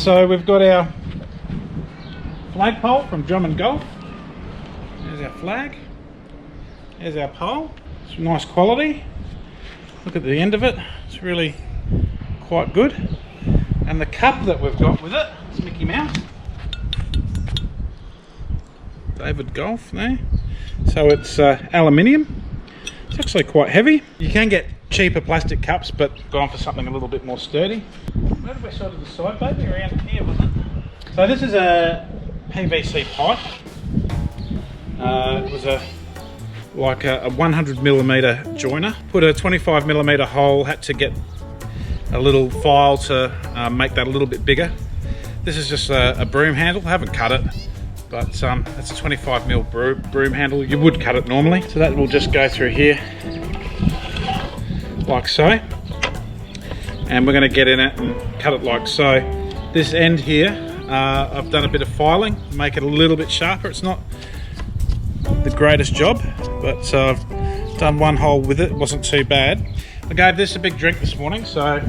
so we've got our flagpole from Drummond Golf. There's our flag. There's our pole. It's nice quality. Look at the end of it. It's really quite good. And the cup that we've got with it, it's Mickey Mouse. David Golf there. So it's aluminium. It's actually quite heavy. You can get cheaper plastic cups, but gone for something a little bit more sturdy. Where did we sort of decide, baby? Around here, wasn't it? So this is a PVC pipe. It was a 100mm joiner. Put a 25mm hole, had to get a little file to make that a little bit bigger. This is just a broom handle. I haven't cut it, but it's a 25mm broom handle. You would cut it normally. So that will just go through here, like so. And we're going to get in it and cut it like so. This end here, I've done a bit of filing, make it a little bit sharper. It's not the greatest job, but I've done one hole with it. It wasn't too bad. I gave this a big drink this morning, so I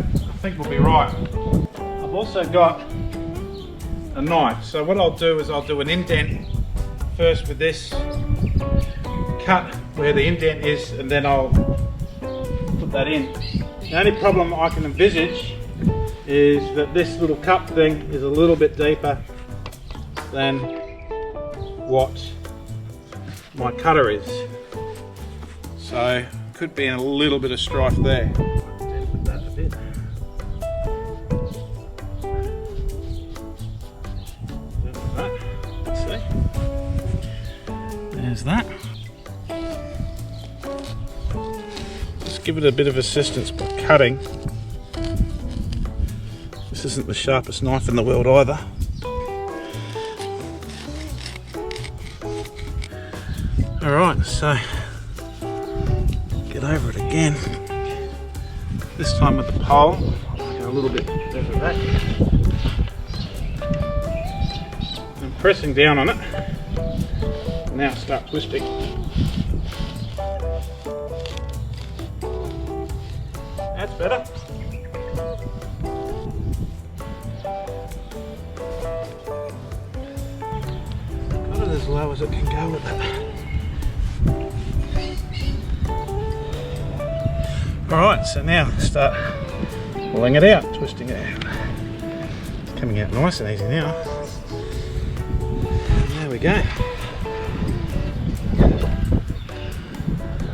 think we'll be right. I've also got a knife, so what I'll do is I'll do an indent first with this, cut where the indent is, and then I'll put that in. The only problem I can envisage is that this little cup thing is a little bit deeper than what my cutter is, so could be in a little bit of strife there. Put that a bit. Let's see. There's that. Just give it a bit of assistance by cutting. This isn't the sharpest knife in the world either. Alright, so get over it again. This time with the pole, I'll go a little bit further back. And pressing down on it. Now start twisting. That's better. Got it as low as it can go with it. Alright, so now start pulling it out, twisting it out. It's coming out nice and easy now. And there we go.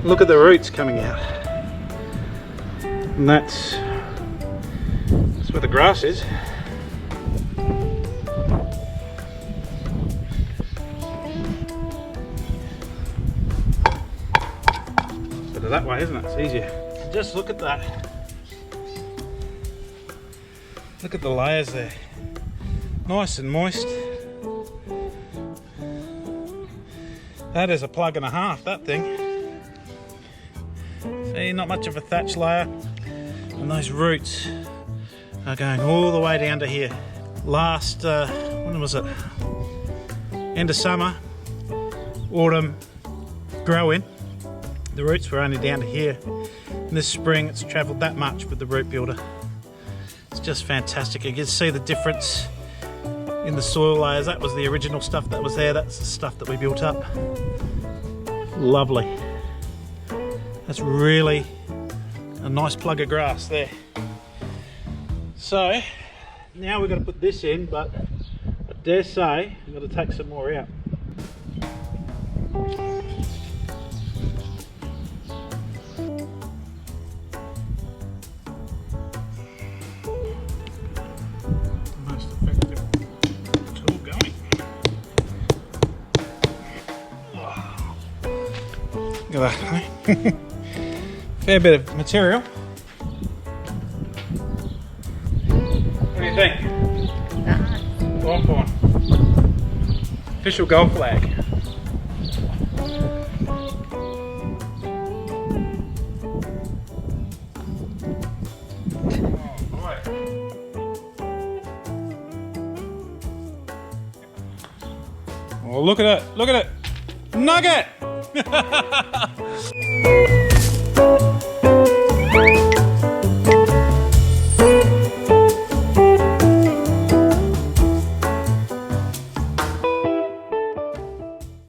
Look at the roots coming out. And that's where the grass is. Better that way, isn't it? It's easier. Just look at that. Look at the layers there. Nice and moist. That is a plug and a half, that thing. See, not much of a thatch layer. And those roots are going all the way down to here. Last, when was it? End of summer, autumn, growing. The roots were only down to here. And this spring it's travelled that much with the root builder. It's just fantastic. You can see the difference in the soil layers. That was the original stuff that was there. That's the stuff that we built up. Lovely. That's really a nice plug of grass there. So now we've got to put this in, but I dare say we've got to take some more out. Look at that, eh? Fair bit of material. What do you think? Nice. Lawnporn. Official golf flag. Oh boy. Oh, look at it! Look at it! Nugget!